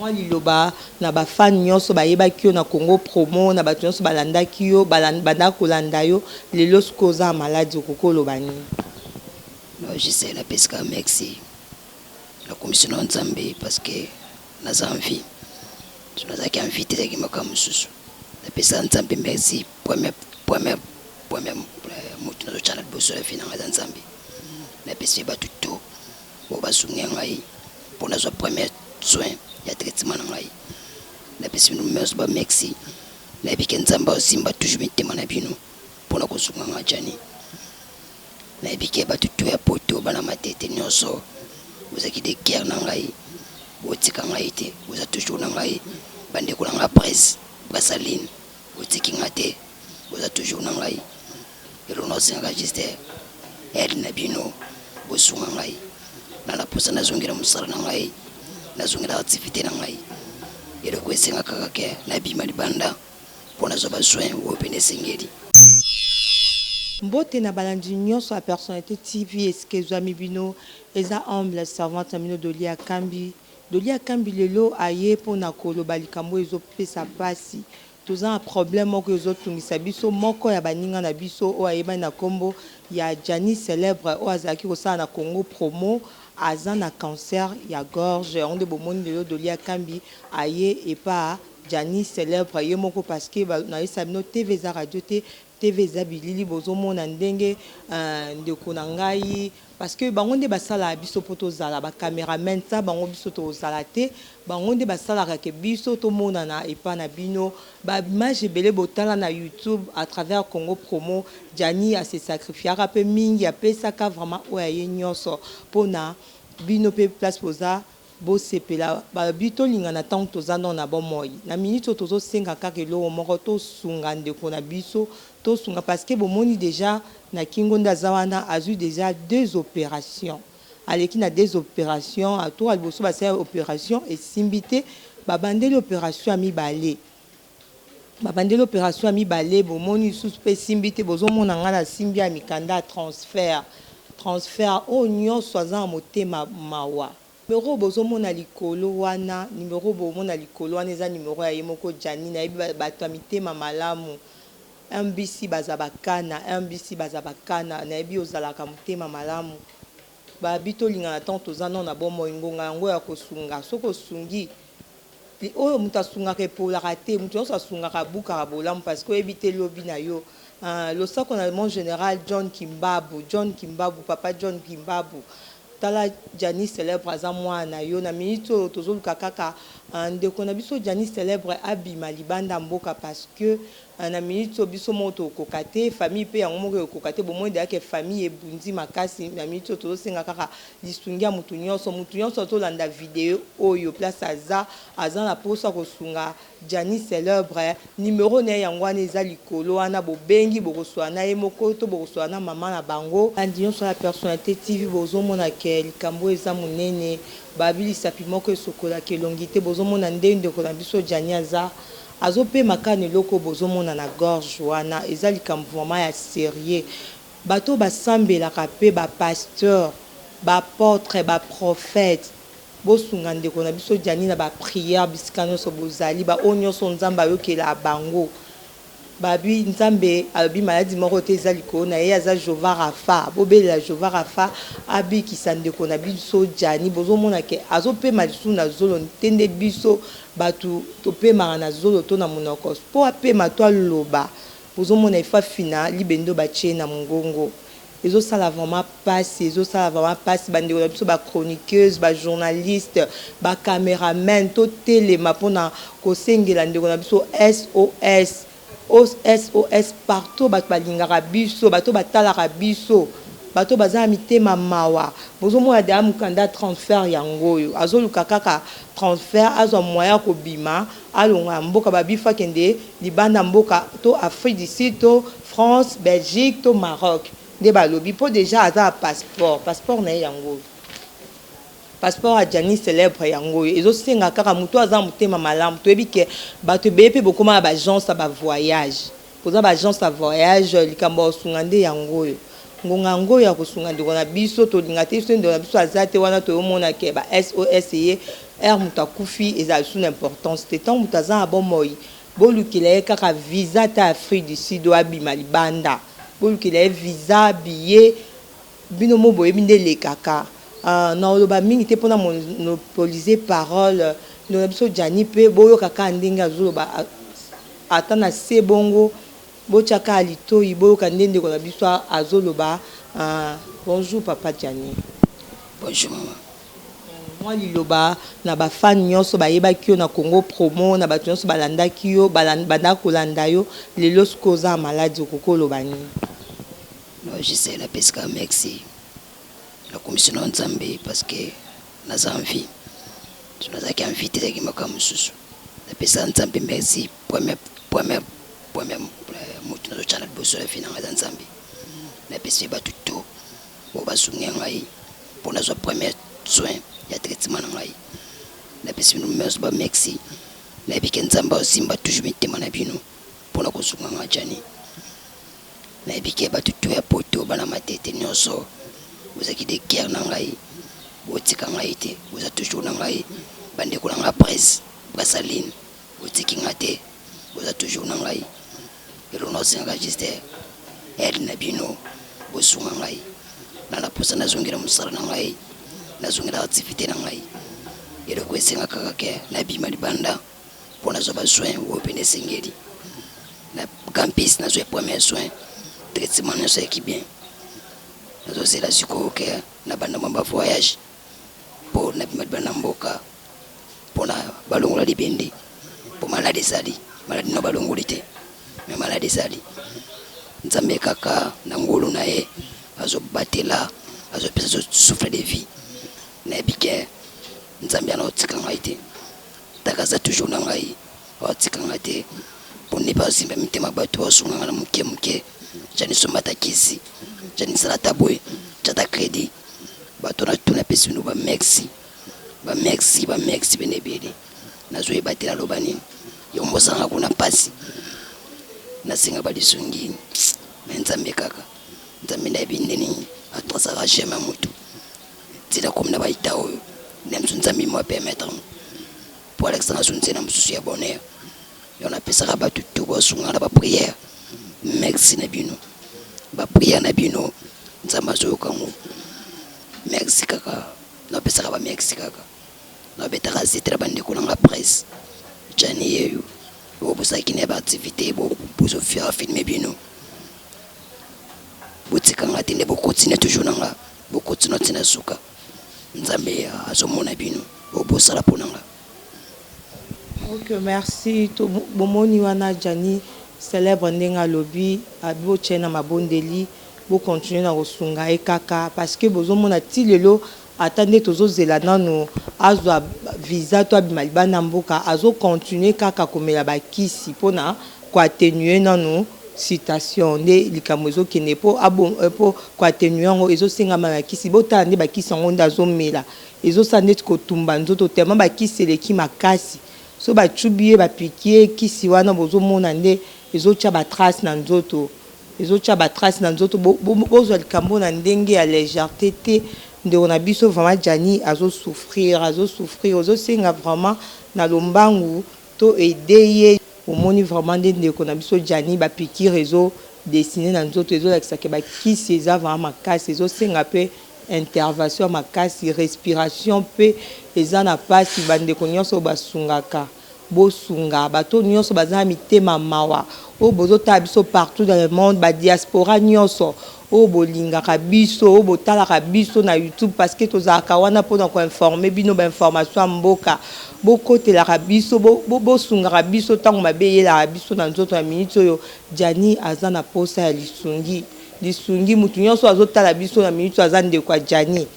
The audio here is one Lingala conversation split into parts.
moi liloba na ba fan nyonso ba yeba kio na Congo promo na ba nyonso balanda kio banda kolanda yo lelo skoza maladie kokolo bani. Non, je sais la pesca merci. La commission de Nzambe parce que nas envie. Tu nous as qu'à inviter à Kimaka Mususu. La pesca Nzambe merci. Premier mutu na channel bosso la finance Nzambe. La pesca ba tout. Bo ba sunga ngai. Pour la premier soin, il y a traitement ngai. La pesca nous merci. La bike Nzamba aussi mba toujours mitema na bino. Pour la kosunga ngai jani. Na bike ba tout ya poto bana matete nyonso. Vous avez des guerres dans la vie, vous avez toujours dans la vie, vous avez toujours dans la presse, Brassaline, vous avez toujours dans la vie. Et l'on a enregistré, elle n'a pas vous êtes dans la vie. Dans la poste, nous avons dans la vie, nous avons l'activité dans la vie. Et le coup, c'est un caractère, nous avons des bandes pour nous avoir besoin de vous bénéficier. Mbote na balandi nyonso a personnalité TV eske zwami bino eza humble servante amino Dolia Kambi lelo aye pona koloba likambo ezopesa pasi toza un problème moko ezotungisa biso moko ya baninga na biso o ayeba na kombo ya Jani célèbre o azaki kosala na Congo promo aza na cancer ya gorge onde bomoni lelo Dolia Kambi aye epa Jani célèbre ye moko parce que na esabino TV za radio te TV zabilili bozomona ndenge ndeko na ngai parce que bango nde basala biso poto zala ba cameraman ta bango biso to zala te bango nde basala ka ke biso to mona na epa na bino ba image belé botala na YouTube à travers Congo promo Jani a se sacrifier pe mingi a pesa ka vraiment oyaye nyonso pona bino pe place poza bo sepela ba bito linga na tant toza na bon moyi na minute tozo senga ka ke lo moko to sunga ndeko na biso to sunga parce que bomoni déjà na kingonda zawana a eu déjà 2 opérations aleki na 2 opérations à tout alboso ba sa opération et simbité ba bandeli opération ami balé bomoni sous pe simbité bozo mona ngana simbia mikanda transfert o nyo soza motema mawa numéro bozomona likolo wana numéro bomona likolo wana eza numéro ya yemoko Jani na yebi bato mitema malamu MBC bazabakana na yebi ozalaka motema malamu ba bito linga na tant ozana na bomo ngonga yango ya kosunga soko sungi oyo mutasunga ke pour la rater mutu osa sunga ka buka bolamu parce que ebite lobi na yo le sac on a mon général John Kimbabu papa John Kimbabu tala Jani célèbre aza mwana yo na minute tozoluka kaka ndeko na biso Jani célèbre abima libanda mboka parce que na minute biso moto kokate famille pe yango moko kokate bomoi de ke famille ebundi makasi na minute tozosenga kaka lisungia mutu nyonso to landa video oyo place aza na posa kosunga Jani célèbre numéro na yango wana eza likolo wana bobengi bokoswana ye moko to bokoswana mama na bango andi nyonso la personnalité TV bozomona ke likambo eza munene babilisa pimoko esokola kelongi te bozomona nde ndeko na biso Jani azope makane loko bozomona na gorge wana eza likambo vraiment ya sérieux bato basambelaka pe ba pasteur ba apôtre ba prophète bosunga ndeko na biso Jani na ba prière bisika nyonso bozali ba onyoso Nzambe ayokela bango babi Nzambe abi maladie moko te eza likolo na ye aza Jova Rafa bobela Jova Rafa abikisa ndeko na biso Jani bozomona ke azopema lisu na zolo ntende biso batu topema na zolo to na monoko po apema to loba bozomona ifa fina libendo batie na mongongo ezosala vraiment passe bandeko na biso ba chroniqueuse ba journaliste ba caméraman to telema pona kosengela ndeko na biso SOS partout bato balingaka biso bato batalaka biso bato baza mitema mawa bozomona de amukanda transfert yango oyo azoluka kaka transfert azwa moya kobima alonga mboka babifa kende libanda mboka to Afrique du Sud to France Belgique to Maroc de balobi po déjà aza passeport na yango passeport a Jani célèbre yango ezosenga kaka muto aza mutema malamu toyebi ke bato bepe bokoma ba agence ba voyage poza ba agence ya voyage likambo osungande yango ngonga ngo ya kosunga ndeko na biso to linga te so ndeko na biso azate wana to mona ke ba SOS ye air mutakufi eza sous importance te tant mutaza a bon moi bolukile kaka visa ta Afrique du Sud ou abima libanda bolukile visa billet bino mo boye binde le kaka na loba mingi te pona monopoliser parole no biso jani pe boyo kaka ndinga zoloba atana se bongo bochaka alitoyi boyo kandende ko na biso azoloba. Bonjour papa Jani. Bonjour maman. Moi liloba na ba fan nyonso ba yeba kio na Congo promo na ba nyonso balanda kio banda kolanda yo lelo skoza maladie kokolo bani. Non, je sais la pesca merci. La commission en Zambie parce que nas envie. Je nous a invité à Kimaka Mususu. La pesca en Zambie merci. Premier mutu na channel bosso la finanga en Zambie. La pesca ba tout boba sunga ngai pour nos premiers soins ya traitement ngai. La pesca nous merci ba merci. La weekend Zamba aussi mba toujours mitema na bino pour na kosunga ngai Jani. Na bike ba tout ya poto bana matete nyonso. Vous avez des guerres dans la vie, vous avez toujours dans la vie, bande ko la presse, Brassaline, vous avez toujours dans la vie. Et l'on a enregistré, elle n'a bino, vous êtes dans la vie. Dans la poste, na zongira musara dans la vie, na zongira activité dans la vie. Et le question à kakake, na bima di banda, pour na zoba soin ou opérer singeli. Na campus, na zoé premier soin, traitement na soé qui bien. Nous c'est la suko que na banda mamba voyage pour na banda mboka pour na balongola libende pour maladie sali maladie no balongolité mais maladie sali nzambe kaka na ngolo na ye azo batela azo pesa souffle de vie na bike nzambe ana otika ngaite takaza toujours na ngai otika ngate pour ne pas simba mitema bato osunga na muke jani somata kisi jani sala taboué jata crédit bato na tuna pesi no ba merci benebele nazo ebatela lobani yo mbosanga kuna pasi na singa ba disungi nzambe kaka nzambe na bindeni atosa ga shema mutu tira komna ba itao nemsu nzambe mo permettre pour Alexandre sunzena mususu ya bonheur yo na pesa ga batu to bo sunga na ba prière merci na bino ba prière na bino nzamba zo kango merci kaka na pesa ba merci kaka na betaka zitra bande ko na presse Jani yeyo bo busaki ne ba activité bo bozo faire filmer bino botika ngati ne bo continuer toujours nanga bo continuer tina suka nzambe azomona bino bo bosala ponanga. Ok, merci to bomoni wana Jani célèbre ndenga lobby abo chena mabondeli bo continuer na kosunga ekaka parce que bozo mona tilelo attendez tozo zela nano azwa visa to abimaliba na mboka azo continuer kaka komela bakisi pona ko atténuer nano citation nde likambo ezo kene po abo po ko atténuer ngo ezo senga bakisi bota nde bakisi ngo ndazo mela ezo sande ko tumba nzoto tellement bakisi leki makasi so ba chubiye ba piquer kisi wana bozo mona nde ezo cha ba trace na nzoto bozwa likambo na ndenge ya légèreté te nde on a biso vraiment Jani azo souffrir ozo senga vraiment na lombangu to aider omoni vraiment nde ko na biso Jani ba piquer réseau dessiné na nzoto ezo lakisa ke ba kisi eza vraiment makasi ezo senga pe intervention makasi respiration pe eza na pasi bande ko nyonso basungaka bosunga bato nyonso baza mitema mawa o bozota biso partout dans le monde ba diaspora nyonso o bolingaka biso o botalaka biso na YouTube parce que tozalaka wana mpona ko informer bino ba information mboka bokotelaka biso bosungaka biso ntango mabe eyelaka biso na nzoto ya minute oyo Jani aza na posa ya lisungi mutu nyonso azotala biso na minute aza ndeko ya Jani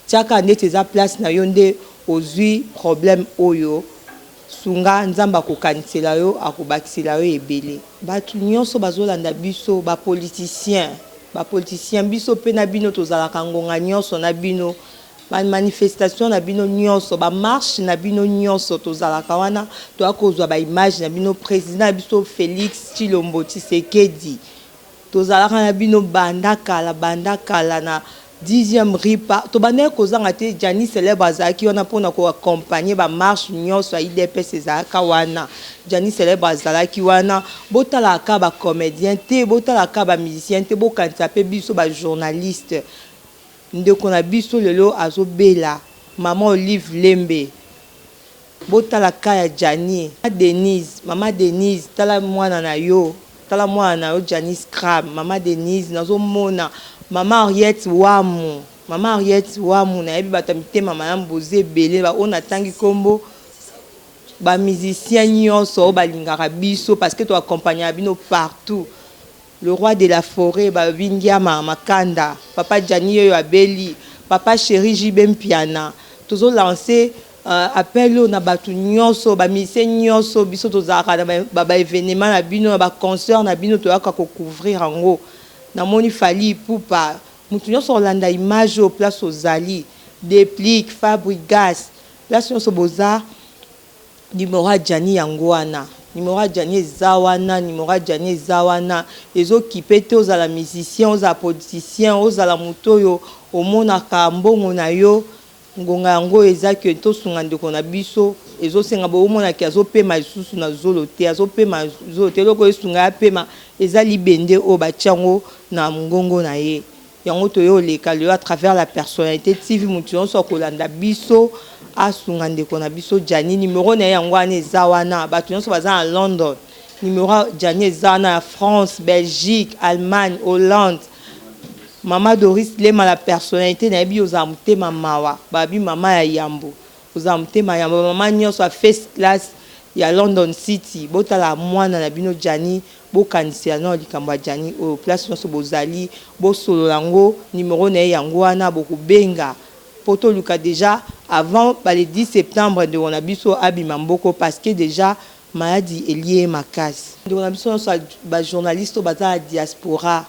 tiaka ndete eza place na yo nde ozwi problème oyo sunga nzamba kokanisela yo akobakisela yo ebele bato nyonso bazolanda biso bapoliticien biso pe na bino tozalaka ngonga nyonso na bino manifestation na bino nyonso marche na bino nyonso tozalaka wana toakozwa image na bino président na biso Félix Tshilombo Tshisekedi tozalaka na bino banda kala 10e ripa to bane kozanga te Jani célèbre azaki wana pona ko accompagner ba marche nyonso a IDPS ezaka wana Jani célèbre azalaki wana botala ka ba comédien te botala ka ba musicien te bokanisa pe biso ba journaliste ndeko na biso lelo azobela Maman Olive Lembe botala ka ya Jani Mama Denise tala mwana na yo Jani Scrab Mama Denise nazomona Maman Henriette Wamu na yebi batamite mama na mboze belé ba on atangi kombo ba musicien nyonso ba lingaka biso parce que to accompagner bino partout le roi de la forêt ba vingia makanda papa Jani yo abeli papa chéri Jibem Piana tozo lancer appel na batu nyonso ba musicien nyonso biso tozaka na ba événement na bino ba concert na bino to aka ko couvrir ango na moni fali pupa mutu nyonso olanda image au place ozali déplique Fabrigas place nyonso boza numéro Jani yango wana numéro Jani ezawana ezokipe te ozala musicien ozala politicien ozala mutu oyo omonaka mbongo na yo ngonga yango ezaki tosunga ndeko na biso ezosenga bomonaki azopema lisusu na zolo te loko esunga apema eza libende o batiango na ngongo na ye yango toyo leka lelo à travers la personnalité TV mutu nyonso kolanda biso asunga ndeko na biso Jani numéro na yango wana eza wana bato nyonso baza na London numéro Jani eza wana ya France Belgique Allemagne Hollande Mama Doris Lema la personnalité na yebi oza mutema mawa babi mama ya yambo oza mutema yambo mama nyonso a first class ya London City botala mwana na bino Jani bokanisia na likambo ya Jani au place nyonso bozali bosolo lango numéro na yango wana bokubenga poto luka déjà avant le 10 septembre de on a biso abima mboko parce que déjà maladie est liée makasi de on a biso ba journaliste baza diaspora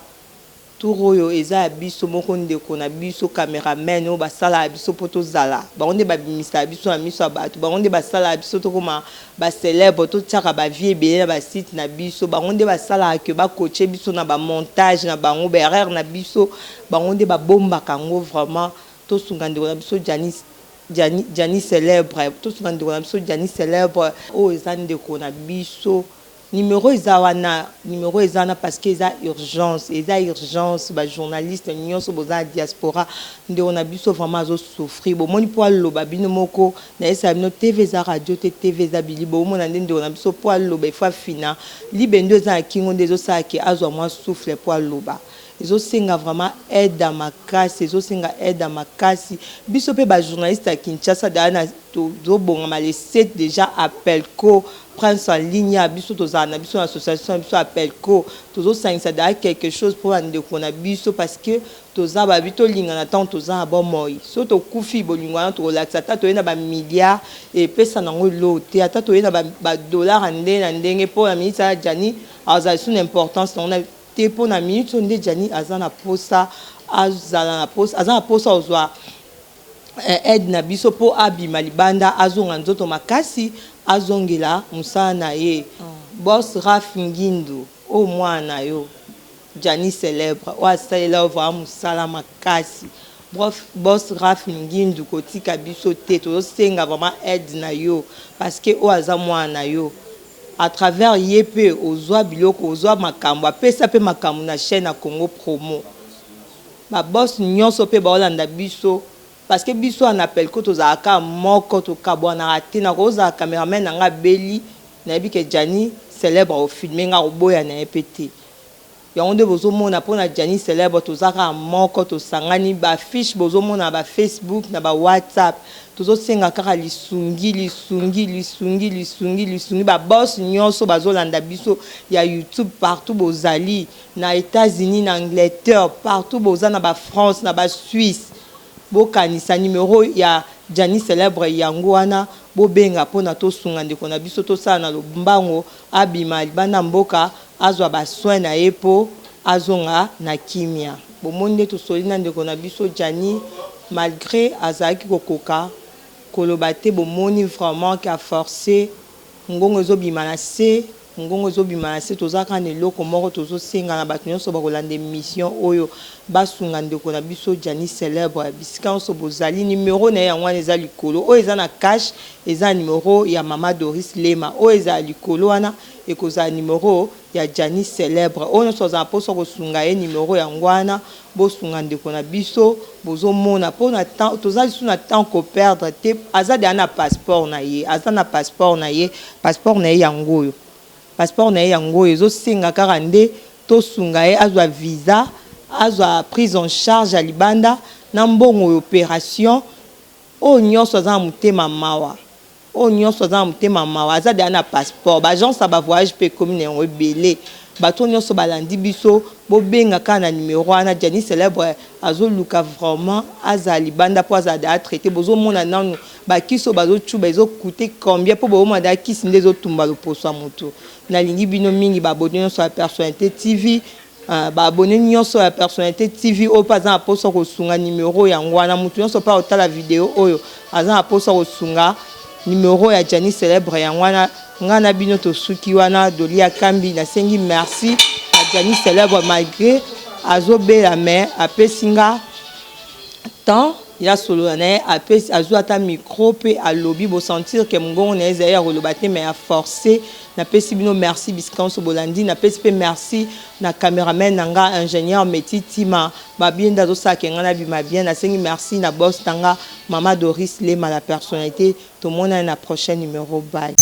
Touroyo eza biso moko ndeko na biso cameraman o basala biso poto zala baonde ba bimisa biso na miso abatu baonde basala biso to koma ba célèbre to tsaka ba vie belé ba site na biso baonde basala ke ba coacher biso na ba montage na bango ba erreur na biso baonde ba bomba kango vraiment to sunga ndeko na biso Jani célèbre to sunga ndeko na biso Jani célèbre o eza ndeko na biso numéro ezana parce que eza urgence ba journaliste nyonso boza diaspora nde on a biso vraiment azo souffrir bo moni po loba bino moko na esa bino TV za radio te TV za bili bo mona nde on a biso po loba fa fina libendo za kingo ndezo saki azo moi souffle po loba ezosenga vraiment aide à makasi biso pe ba journaliste à Kinshasa dana to bonga les 7 déjà appel ko prendre en ligne à biso tozana biso association biso appel ko tozo sangisa da quelque chose pour ndeko na biso parce que toza ba bito linga na tant toza bon moi so to kufi bolingwana to relaxa ta to ena ba milliards et pesa nango lote ata to ena ba dollars ndenge pour la ministre Jani a une importance on a te pour na minute onde Jani azana posa azana posa ozwa aide na biso po abima libanda azonga nzoto makasi azongela musana ye boss Raf Ngindu o mwana yo Jani célèbre o asalela ova musala makasi boss Raf Ngindu kotika biso te to senga vraiment aide na yo parce que o aza mwana yo à travers yepe ozwa biloko ozwa makambo apesa pe makambo na chaîne na Congo Promo ba boss nyonso pe ba olanda biso parce que biso on appelle ko tozaka moko to kabwana raté na koza cameraman nga beli na bi ke Jani célèbre au filmer nga oboya na epete ya onde bozo mona pona Jani célèbre tozaka moko to sangani ba fiche bozo mona ba Facebook na ba WhatsApp tozo senga kaka lisungi ba boss nyonso bazolanda biso ya YouTube partout bozali na États-Unis na Angleterre partout bozana ba France na ba Suisse bokanisa numéro ya Jani célèbre yango wana bobenga pona to sunga ndeko na biso to sala na lombango abima libanda mboka azwa ba soin na yepo azonga na kimia bomonde to solina ndeko na biso Jani malgré azaki kokoka kolobate bomoni vraiment qui a forcé ngongo ezobima na se ngongo ezobima na se tozaka na eloko moko tozosenga na bato nyonso bakolanda émission oyo basunga ndeko na biso Jani Célèbre bisika nyonso bozali numéro na ye yango wana eza likolo oyo eza na cash eza numéro ya mama Doris Lema oyo eza likolo wana ekozala numéro ya Jani Célèbre oyo nyonso ozala mposa kosunga ye numéro yango wana bosunga ndeko na biso bozomona mpona toza lisu na temps koperdre te aza deya na passeport na ye aza na passeport na ye yango oyo passeport na ye yango oyo ezosenga kaka nde tosunga ye azwa visa azwa prise en charge ya libanda na mbongo ya opération oyo nyonso aza na motema mawa oyo nyonso aza na motema mawa aza deya na passeport baagence ya bavoyage mpe ekomi na yango ebele bato nyonso balandi biso bobengaka na numéro wana Jani Célèbre azoluka vraiment aza libanda mpo aza deya traité bozomona nanu bakisi oyo bazocuba ezokute combien mpo bozomona deya kisi nde ezotumba loposo ya moto nalingi bino mingi baabone nyonso ya Personnalité TV baabone nyonso ya Personnalité TV oyo mpo aza na mposa kosunga numéro yango wana moto nyonso mpo otala video oyo aza na mposa kosunga numéro ya Jani Célèbre yango wana nga na bino tosuki wana Dolia Kambi nasengi merci à Jani Célèbre malgré azobela mais apesinga temps ya solo na ye apesi azwa ata micro pe alobi bo sentir que mongongo na eza ya koloba te mais a forcé na pesi bino merci bisika nyonso bolandi na pesi pe merci na cameraman nanga ingénieur Meti Tima babienda azosaka nga na bima bien nasengi merci na boss tanga mama Doris Lema la Personnalité tomona na prochain numéro bye.